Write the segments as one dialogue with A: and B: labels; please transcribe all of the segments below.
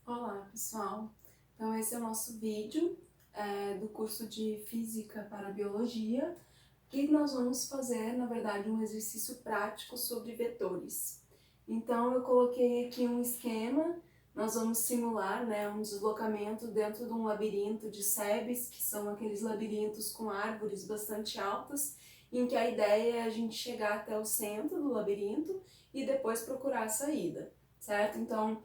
A: Olá, pessoal! Então esse é o nosso vídeo do curso de Física para Biologia, que nós vamos fazer, na verdade, um exercício prático sobre vetores. Então eu coloquei aqui um esquema, nós vamos simular, né, um deslocamento dentro de um labirinto de sebes, que são aqueles labirintos com árvores bastante altas, em que a ideia é a gente chegar até o centro do labirinto e depois procurar a saída, certo? Então,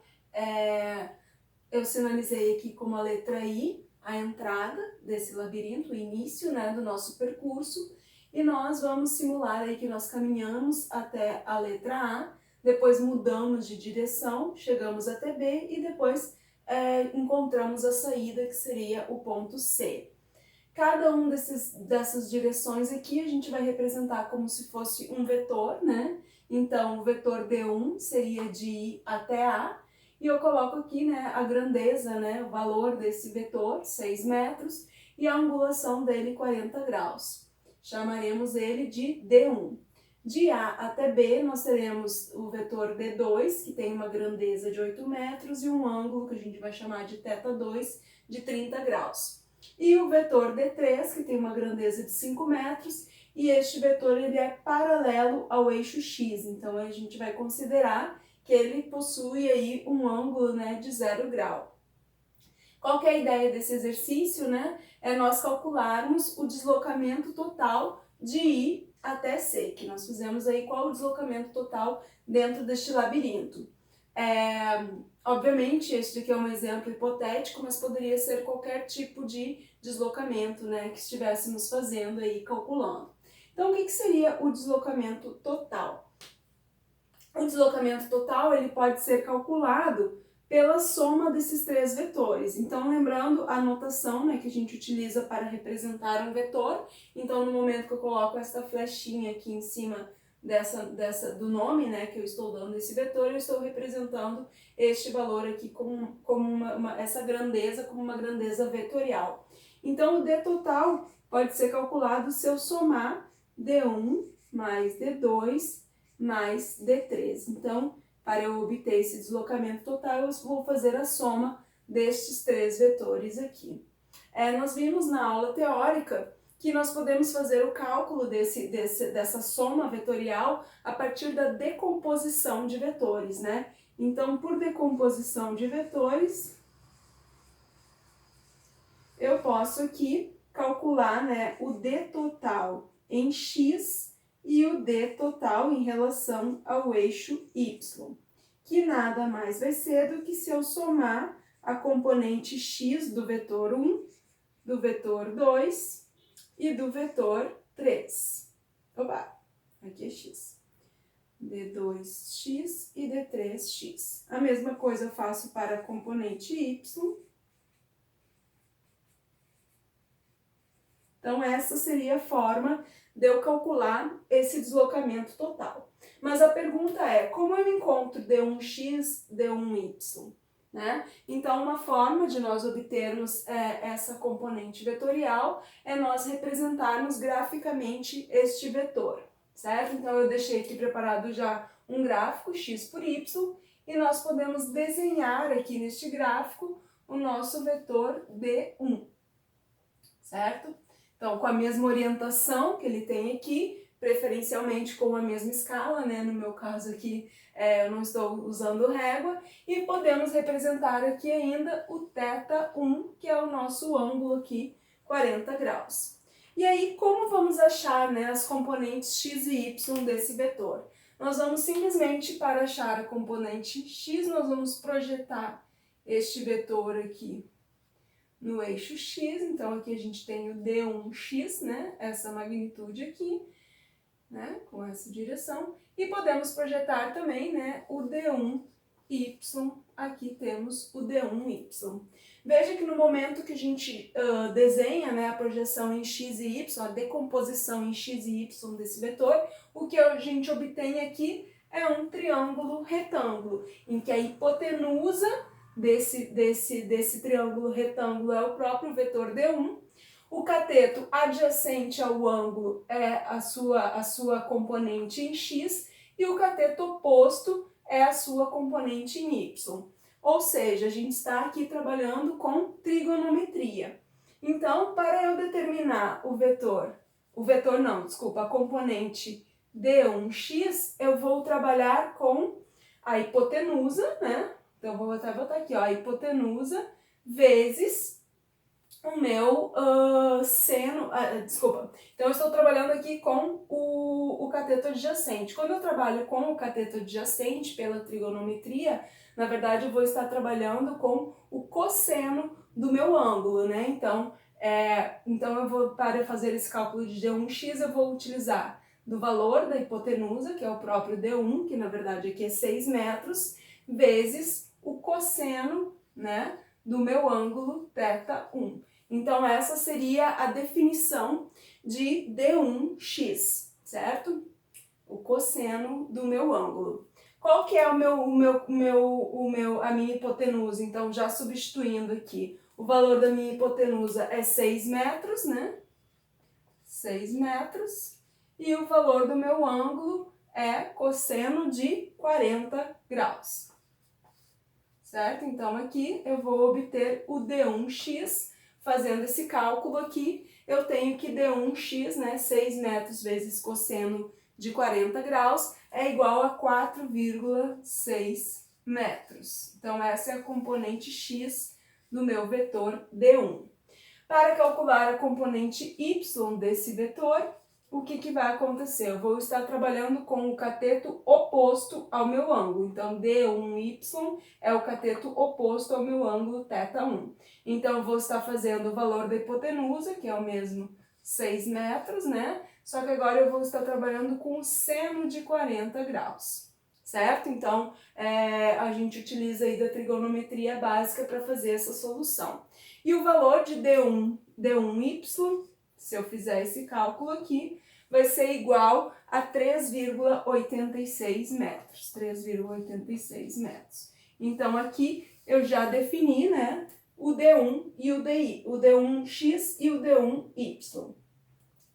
A: eu sinalizei aqui como a letra I, a entrada desse labirinto, o início, né, do nosso percurso, e nós vamos simular aí que nós caminhamos até a letra A, depois mudamos de direção, chegamos até B e depois encontramos a saída, que seria o ponto C. Cada um dessas direções aqui a gente vai representar como se fosse um vetor, né? Então, o vetor D1 seria de I até A, e eu coloco aqui, né, a grandeza, né, o valor desse vetor, 6 metros, e a angulação dele, 40 graus. Chamaremos ele de D1. De A até B, nós teremos o vetor D2, que tem uma grandeza de 8 metros, e um ângulo, que a gente vai chamar de θ2, de 30 graus. E o vetor D3, que tem uma grandeza de 5 metros, e este vetor ele é paralelo ao eixo X, então a gente vai considerar que ele possui aí um ângulo, né, de 0 grau. Qual que é a ideia desse exercício, né? É nós calcularmos o deslocamento total de I até C, que nós fizemos aí qual o deslocamento total dentro deste labirinto. Obviamente, este aqui é um exemplo hipotético, mas poderia ser qualquer tipo de deslocamento, né, que estivéssemos fazendo aí, calculando. Então, o que seria o deslocamento total? O deslocamento total ele pode ser calculado pela soma desses três vetores. Então, lembrando a notação, né, que a gente utiliza para representar um vetor. Então, no momento que eu coloco essa flechinha aqui em cima do nome, né, que eu estou dando esse vetor, eu estou representando este valor aqui como essa grandeza como uma grandeza vetorial. Então, o D total pode ser calculado se eu somar D1 mais D2 mais D3. Então, para eu obter esse deslocamento total, eu vou fazer a soma destes três vetores aqui. Nós vimos na aula teórica que nós podemos fazer o cálculo dessa soma vetorial a partir da decomposição de vetores, né? Então, por decomposição de vetores, eu posso aqui calcular, né, o D total em X e o D total em relação ao eixo Y, que nada mais vai ser do que se eu somar a componente X do vetor 1, do vetor 2 e do vetor 3. Opa, aqui é X. D2x e D3x. A mesma coisa eu faço para a componente Y. Então, essa seria a forma de eu calcular esse deslocamento total. Mas a pergunta é, como eu encontro D1x, D1y? Né? Então, uma forma de nós obtermos essa componente vetorial é nós representarmos graficamente este vetor, certo? Então, eu deixei aqui preparado já um gráfico x por y e nós podemos desenhar aqui neste gráfico o nosso vetor D1, certo? Então, com a mesma orientação que ele tem aqui, preferencialmente com a mesma escala, né? No meu caso aqui, eu não estou usando régua, e podemos representar aqui ainda o θ1, que é o nosso ângulo aqui, 40 graus. E aí, como vamos achar, né, as componentes x e y desse vetor? Nós vamos simplesmente, para achar a componente x, nós vamos projetar este vetor aqui no eixo X, então aqui a gente tem o D1x, né, essa magnitude aqui, né, com essa direção, e podemos projetar também, né, o D1y, aqui temos o D1y. Veja que no momento que a gente desenha, né, a projeção em x e y, a decomposição em x e y desse vetor, o que a gente obtém aqui é um triângulo retângulo, em que a hipotenusa desse triângulo retângulo é o próprio vetor D1, o cateto adjacente ao ângulo é a sua componente em X e o cateto oposto é a sua componente em Y. Ou seja, a gente está aqui trabalhando com trigonometria. Então, para eu determinar a componente D1x, eu vou trabalhar com a hipotenusa, né? Então, vou até botar aqui, ó, a hipotenusa vezes o meu seno, então eu estou trabalhando aqui com o cateto adjacente. Quando eu trabalho com o cateto adjacente pela trigonometria, na verdade eu vou estar trabalhando com o cosseno do meu ângulo, né? Então eu vou, para fazer esse cálculo de D1x, eu vou utilizar do valor da hipotenusa, que é o próprio D1, que na verdade aqui é 6 metros, vezes o cosseno, né, do meu ângulo θ1. Então, essa seria a definição de D1x, certo? O cosseno do meu ângulo. Qual que é a minha hipotenusa? Então, já substituindo aqui, o valor da minha hipotenusa é 6 metros, né? 6 metros. E o valor do meu ângulo é cosseno de 40 graus. Certo? Então, aqui eu vou obter o D1x. Fazendo esse cálculo aqui, eu tenho que D1x, né, 6 metros vezes cosseno de 40 graus, é igual a 4,6 metros. Então, essa é a componente x do meu vetor D1. Para calcular a componente y desse vetor, o que vai acontecer? Eu vou estar trabalhando com o cateto oposto ao meu ângulo. Então, D1y é o cateto oposto ao meu ângulo θ1. Então, eu vou estar fazendo o valor da hipotenusa, que é o mesmo 6 metros, né? Só que agora eu vou estar trabalhando com o seno de 40 graus, certo? Então, a gente utiliza aí da trigonometria básica para fazer essa solução. E o valor de D1y, se eu fizer esse cálculo aqui, vai ser igual a 3,86 metros. 3,86 metros. Então, aqui eu já defini, né, o D1 e o DI, o D1x e o D1y.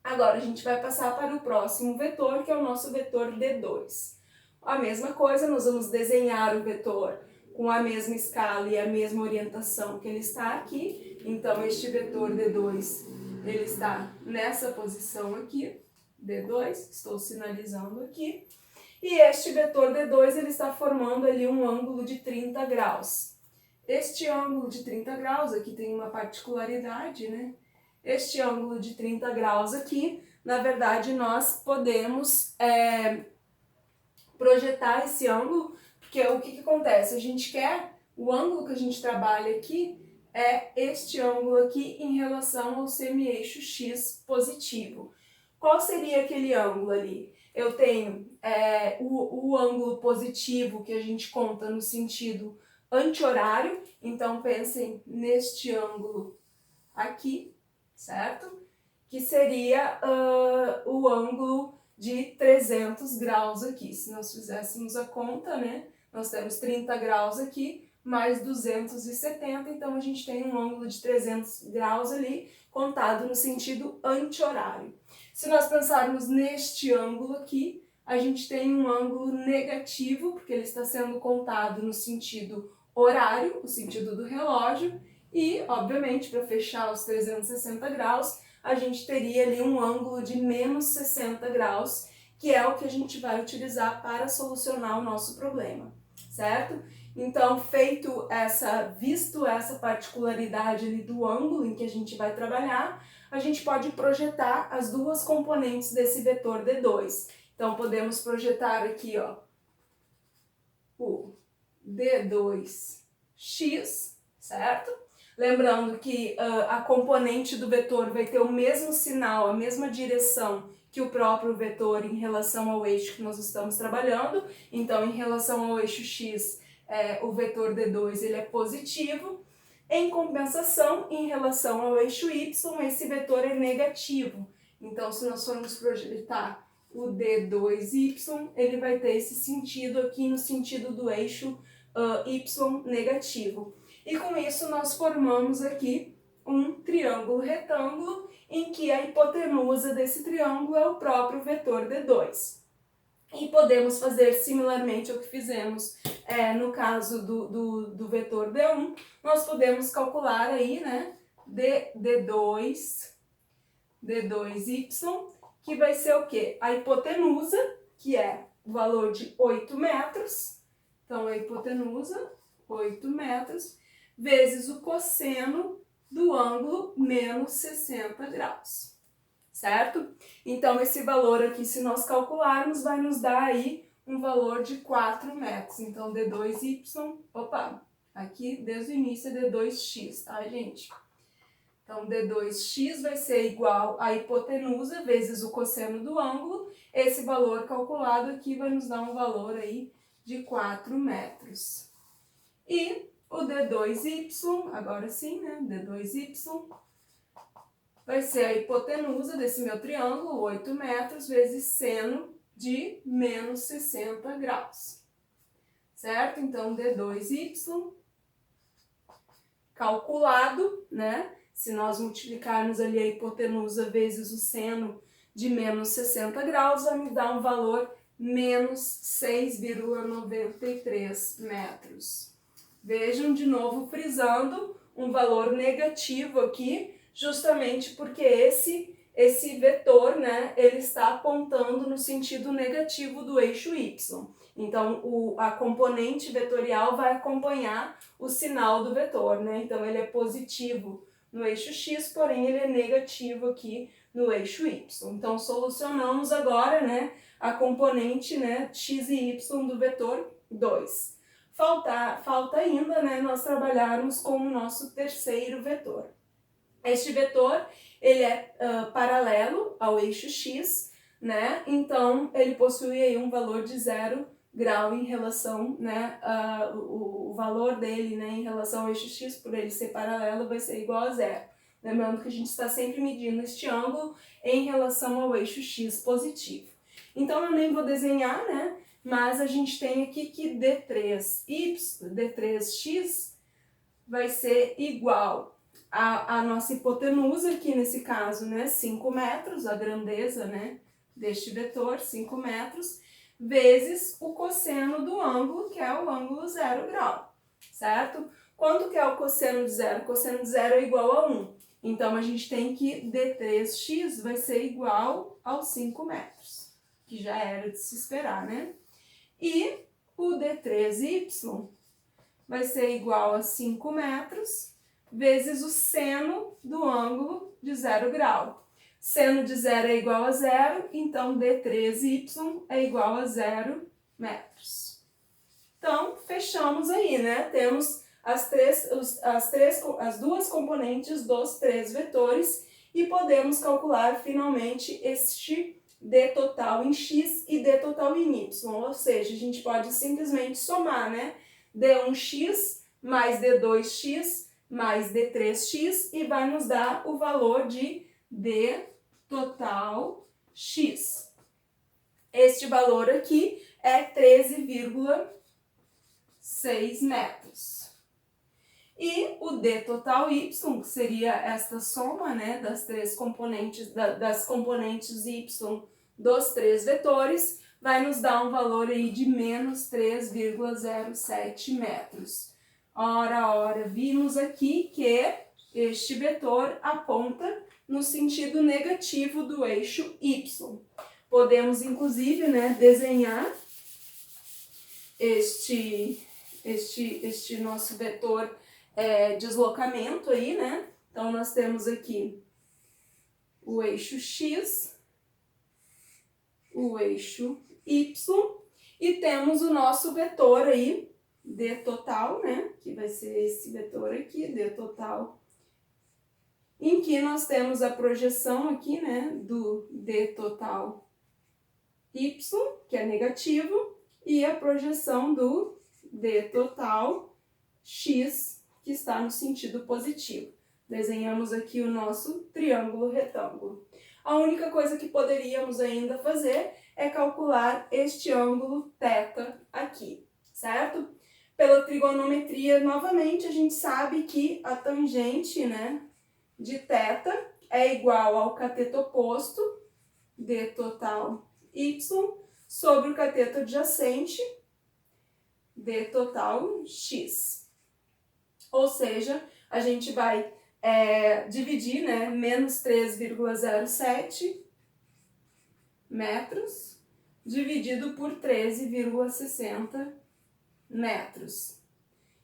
A: Agora, a gente vai passar para o próximo vetor, que é o nosso vetor D2. A mesma coisa, nós vamos desenhar o vetor com a mesma escala e a mesma orientação que ele está aqui. Então, este vetor D2, ele está nessa posição aqui, D2, estou sinalizando aqui. E este vetor D2, ele está formando ali um ângulo de 30 graus. Este ângulo de 30 graus, aqui tem uma particularidade, né? Este ângulo de 30 graus aqui, na verdade, nós podemos projetar esse ângulo, porque o que acontece? A gente quer, o ângulo que a gente trabalha aqui é este ângulo aqui em relação ao semi-eixo X positivo. Qual seria aquele ângulo ali? Eu tenho o ângulo positivo que a gente conta no sentido anti-horário, então pensem neste ângulo aqui, certo? Que seria o ângulo de 300 graus aqui. Se nós fizéssemos a conta, né? Nós temos 30 graus aqui, mais 270, então a gente tem um ângulo de 300 graus ali, contado no sentido anti-horário. Se nós pensarmos neste ângulo aqui, a gente tem um ângulo negativo, porque ele está sendo contado no sentido horário, o sentido do relógio, e, obviamente, para fechar os 360 graus, a gente teria ali um ângulo de menos 60 graus, que é o que a gente vai utilizar para solucionar o nosso problema, certo? Então, visto essa particularidade ali do ângulo em que a gente vai trabalhar, a gente pode projetar as duas componentes desse vetor D2. Então, podemos projetar aqui, ó, o D2x, certo? Lembrando que a componente do vetor vai ter o mesmo sinal, a mesma direção que o próprio vetor em relação ao eixo que nós estamos trabalhando. Então, em relação ao eixo x, o vetor D2 ele é positivo. Em compensação, em relação ao eixo y, esse vetor é negativo. Então, se nós formos projetar o D2y, ele vai ter esse sentido aqui no sentido do eixo y negativo. E com isso nós formamos aqui um triângulo retângulo em que a hipotenusa desse triângulo é o próprio vetor D2. E podemos fazer similarmente ao que fizemos no caso do vetor D1, nós podemos calcular aí, né, D2y, que vai ser o quê? A hipotenusa, que é o valor de 8 metros, então a hipotenusa, 8 metros, vezes o cosseno do ângulo menos 60 graus. Certo? Então, esse valor aqui, se nós calcularmos, vai nos dar aí um valor de 4 metros. Então, D2y, opa, aqui desde o início é D2x, tá, gente? Então, D2x vai ser igual à hipotenusa vezes o cosseno do ângulo. Esse valor calculado aqui vai nos dar um valor aí de 4 metros. E o D2y, agora sim, né, D2y, vai ser a hipotenusa desse meu triângulo, 8 metros, vezes seno de menos 60 graus. Certo? Então, D2y calculado, né? Se nós multiplicarmos ali a hipotenusa vezes o seno de menos 60 graus, vai me dar um valor menos 6,93 metros. Vejam de novo frisando um valor negativo aqui, justamente porque esse vetor, né, ele está apontando no sentido negativo do eixo y. Então, a componente vetorial vai acompanhar o sinal do vetor, né? Então, ele é positivo no eixo x, porém ele é negativo aqui no eixo y. Então, solucionamos agora, né, a componente, né, x e y do vetor 2. Falta ainda, né, nós trabalharmos com o nosso terceiro vetor. Este vetor, ele é paralelo ao eixo x, né? Então, ele possui aí um valor de 0 grau em relação, né, o valor dele, né, em relação ao eixo x, por ele ser paralelo, vai ser igual a 0. Lembrando que a gente está sempre medindo este ângulo em relação ao eixo x positivo. Então, eu nem vou desenhar, né, mas a gente tem aqui que D3x vai ser igual a nossa hipotenusa, aqui nesse caso, né, 5 metros, a grandeza, né, deste vetor, 5 metros, vezes o cosseno do ângulo, que é o ângulo 0 grau, certo? Quanto que é o cosseno de 0? O cosseno de 0 é igual a 1. Então, a gente tem que D3x vai ser igual aos 5 metros, que já era de se esperar, né? E o D3y vai ser igual a 5 metros, vezes o seno do ângulo de 0 grau. Seno de 0 é igual a 0, então D3y é igual a 0 metros. Então, fechamos aí, né? Temos as duas componentes dos 3 vetores e podemos calcular finalmente este D total em x e D total em y. Ou seja, a gente pode simplesmente somar, né? D1x mais D2x mais D3x e vai nos dar o valor de D total x. Este valor aqui é 13,6 metros. E o D total y, que seria esta soma, né, das componentes y dos 3 vetores, vai nos dar um valor aí de menos 3,07 metros. Ora, vimos aqui que este vetor aponta no sentido negativo do eixo y. Podemos, inclusive, né, desenhar este nosso vetor deslocamento aí, né? Então, nós temos aqui o eixo x, o eixo y, e temos o nosso vetor aí, D total, né? Que vai ser esse vetor aqui, D total, em que nós temos a projeção aqui, né? Do D total y, que é negativo, e a projeção do D total x, que está no sentido positivo. Desenhamos aqui o nosso triângulo retângulo. A única coisa que poderíamos ainda fazer é calcular este ângulo θ aqui, certo? Pela trigonometria, novamente, a gente sabe que a tangente, né, de θ é igual ao cateto oposto, D total y, sobre o cateto adjacente, d total x. Ou seja, a gente vai dividir, né, menos 3,07 metros dividido por 13,60 metros.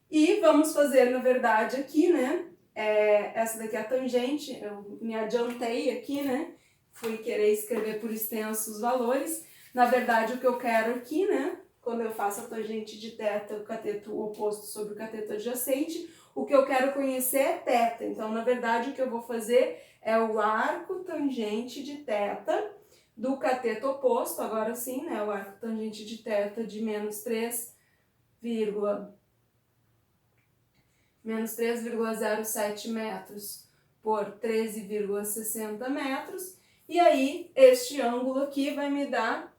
A: E vamos fazer, na verdade, aqui, né, essa daqui é a tangente, eu me adiantei aqui, né, fui querer escrever por extenso os valores. Na verdade, o que eu quero aqui, né, quando eu faço a tangente de θ, o cateto oposto sobre o cateto adjacente, o que eu quero conhecer é θ. Então, na verdade, o que eu vou fazer é o arco tangente de θ do cateto oposto, agora sim, né, o arco tangente de θ de menos 3,07 metros por 13,60 metros. E aí, este ângulo aqui vai me dar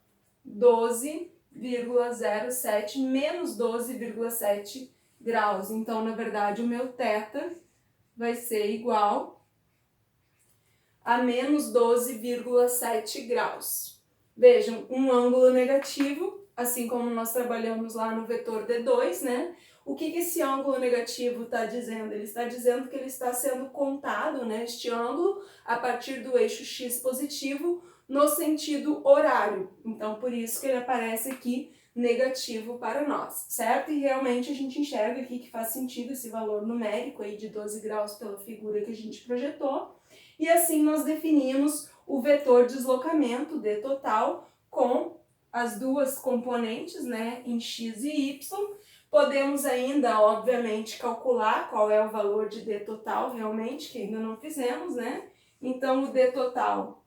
A: 12,07 menos 12,7 graus. Então, na verdade, o meu θ vai ser igual a menos 12,7 graus. Vejam, um ângulo negativo, assim como nós trabalhamos lá no vetor D2, né? O que esse ângulo negativo está dizendo? Ele está dizendo que ele está sendo contado, né, este ângulo, a partir do eixo x positivo no sentido horário. Então, por isso que ele aparece aqui negativo para nós, certo? E realmente a gente enxerga aqui que faz sentido esse valor numérico aí de 12 graus pela figura que a gente projetou. E assim nós definimos o vetor deslocamento d total com as duas componentes, né, em x e y. Podemos ainda, obviamente, calcular qual é o valor de d total realmente, que ainda não fizemos, né? Então, o d total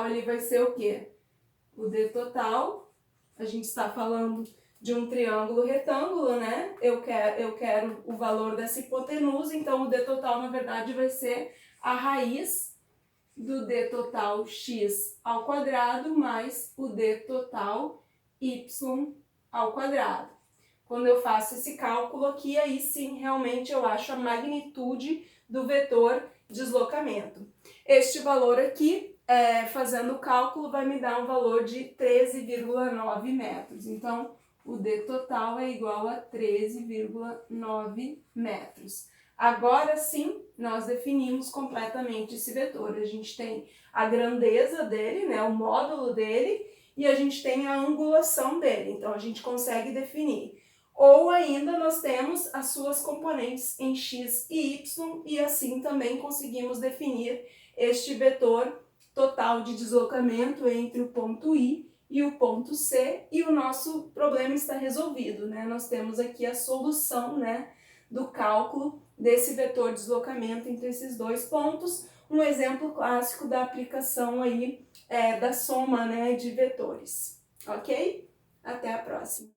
A: ele vai ser o quê? O d total, a gente está falando de um triângulo retângulo, né? Eu quero o valor dessa hipotenusa, então o d total, na verdade, vai ser a raiz do d total x ao quadrado mais o d total y ao quadrado. Quando eu faço esse cálculo aqui, aí sim, realmente eu acho a magnitude do vetor deslocamento. Este valor aqui, fazendo o cálculo, vai me dar um valor de 13,9 metros. Então, o d total é igual a 13,9 metros. Agora sim, nós definimos completamente esse vetor. A gente tem a grandeza dele, né, o módulo dele, e a gente tem a angulação dele. Então, a gente consegue definir. Ou ainda nós temos as suas componentes em x e y, e assim também conseguimos definir este vetor total de deslocamento entre o ponto I e o ponto C, e o nosso problema está resolvido, né? Nós temos aqui a solução, né, do cálculo desse vetor deslocamento entre esses dois pontos, um exemplo clássico da aplicação aí da soma, né, de vetores, ok? Até a próxima!